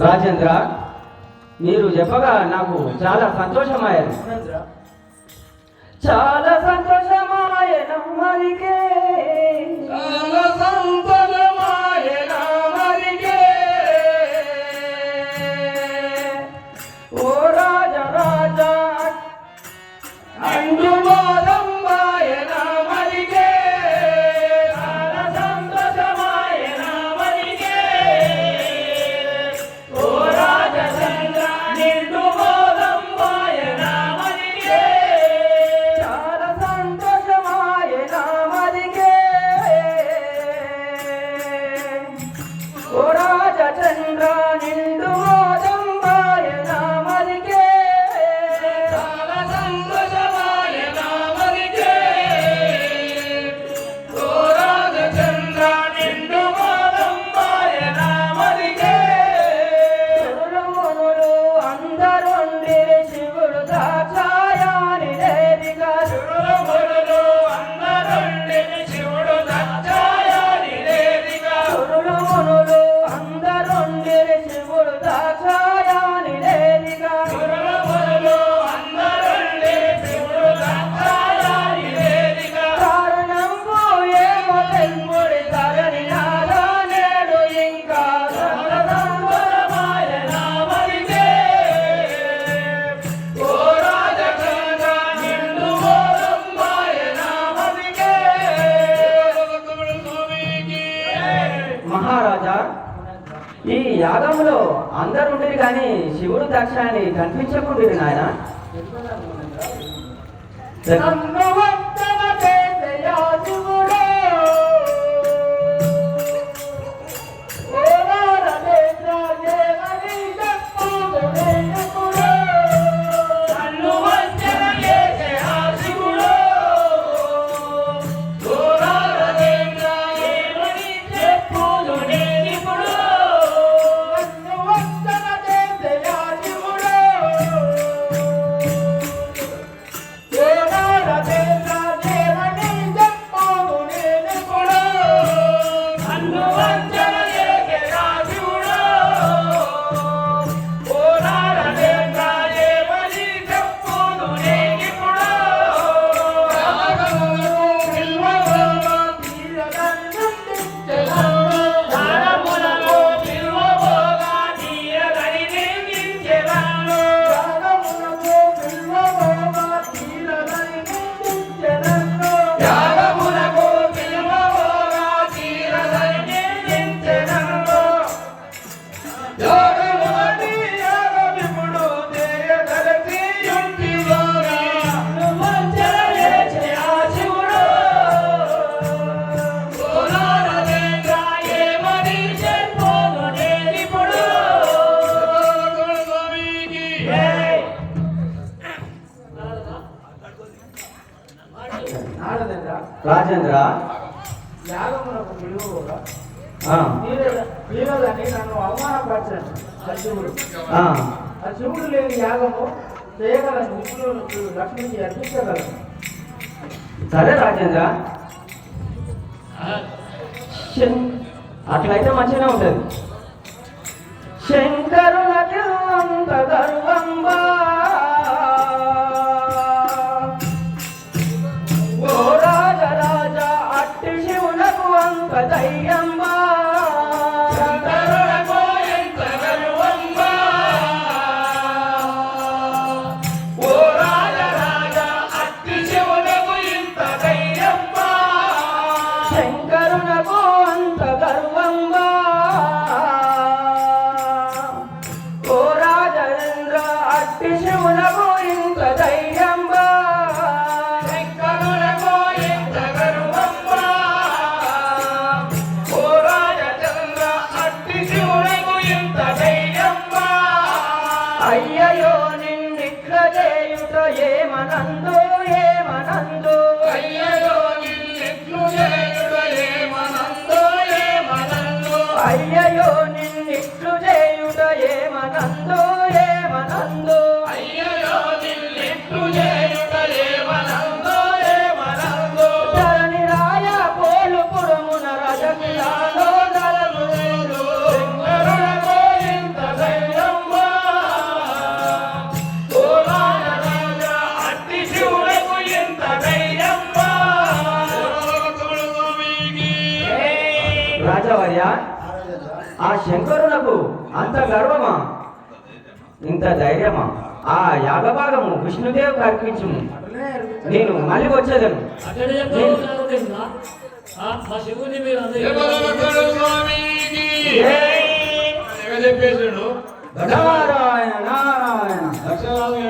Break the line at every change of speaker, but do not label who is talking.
రాజేంద్ర, మీరు చెప్పగా నాకు చాలా సంతోషమాయను. చాలా సంతోషమాయన మరికే, చాలా సంతోషమాయన మరికే. ఓ రాజా రాజా అందు మాయన మరికే, చాలా సంతోషమాయన మరికే. ఓ రాజచంద్ర నిండు మాయన మరికే, చాలా సంతోషమాయన మరికే. ఓ రాజచంద్ర నిండు మాయన మరికే, చాలా సంతోషమాయన మరికే. ఓ రాజచంద్ర నిండు మాయన మరికే. సురుమునులు అందరుండి శివుడు దాచాయాని దేవిగా, సురుమునులు అందరుండి శివుడు దాచాయాని దేవిగా, సురుమునులు అందరుండి శివుడు దాచాయాని దేవిగా, సురుమునులు అందరుండి శివుడు దాచాయాని దేవిగా. కారణంబు ఏమో తెల్ముడి తరణి నాదా నేడు ఇంకా సంతోషమాయన మరికే. ఓ రాజచంద్ర నిండు మాయన మరికే. మహారాజా, ఈ యాగంలో అందరుండిరి కానీ శివుడు దక్షాన్ని కనిపించకుండిరి నాయన. నన్ను వందన చేసెయా శివుడే, ఓ రాజేంద్ర దేవని చెప్పుదునే ఎప్పుడే. నన్ను వందన చేసెయా శివుడే, ఓ రాజేంద్ర దేవని చెప్పుదునే ఇప్పుడు. నన్ను వందన చేసెయా శివుడే, ఓ రాజేంద్ర దేవని చెప్పుదునే ఇప్పుడు. నన్ను వందన చేసెయా శివుడే, ఓ రాజేంద్ర దేవని చెప్పుదునే ఇప్పుడు. రాగమును పిలువబోగా తీరగనిపించెదను, రాగమునకు పిలువబోగా తీరగనిపించెదను, రాగమునకు పిలువబోగా తీరగనిపించెదను, రాగమునకు పిలువబోగా తీరగనిపించెదను. యోగముని యాగమిప్పుడు చేయగలసి యుక్తిలోగా, నన్ను వంచన చేసెయా శివుడు, ఓ రాజేంద్ర ఏమని చెప్పుదు నేనిప్పుడు. రాజేంద్ర, యాగమునకు పిలువబోగా వీరదని నన్ను అవమానపరచాను ఆ శివుడు. ఆ శివుడు లేని యాగము చేయగలను, విష్ణువును లక్ష్మికి అర్పించగలను. సరే రాజేంద్ర, అట్లయితే మంచిగా ఉంటుంది. శంకరులకు అంత గర్వంబా, ఓ రాజరాజ అట్టి శివునకు అంత ధైర్యంబా. శంకరులకు ఎంత గర్వంబా, ఓ రాజరాజ అట్టి శివునకు ఇంత ధైర్యంబా. శంకరునకు అంత గర్వంబా, ఓ రాజేంద్ర అట్టి శివునకు ఇంత ధైర్యంబా. శంకరునకు ఇంత గర్వంబా, ఓ రాజచంద్ర అట్టి శివునకు ఇంత ధైర్యంబా. అయ్యయో నిన్నిట్ల చేయుట ఏమనందు ఏమనందు, అయ్యయో నిన్నిట్లు చేయుట ఏమనందు ఏమనందు, అయ్య అయ్యయ్యో నిన్నిట్లు చేయుట ఏమనందు ఏమనందు
అయ్యయ్యో నిన్నిట్లు చేయుట ఏమనందు ఏమనందు
ధరణి రాయ పోలు పురమున రజకియాలో నరలు వేలు
శంకరులకు ఇంత ధైర్యమా ఓ రాజరాజా అట్టి శివులకు ఇంత ధైర్యమా
రాజవర్య ఆ శంకరునకు అంత గర్వమా ఇంత ధైర్యమా ఆ యాగభాగము విష్ణుదేవుకు అర్పించుము నేను మళ్ళీ వచ్చేదను
అక్కడ చెప్తాను తెలుసా మా శివుని మీరు అందరూ
స్వామికి చెప్పేసాడు
నారాయణ నారాయణ
దక్షిణాది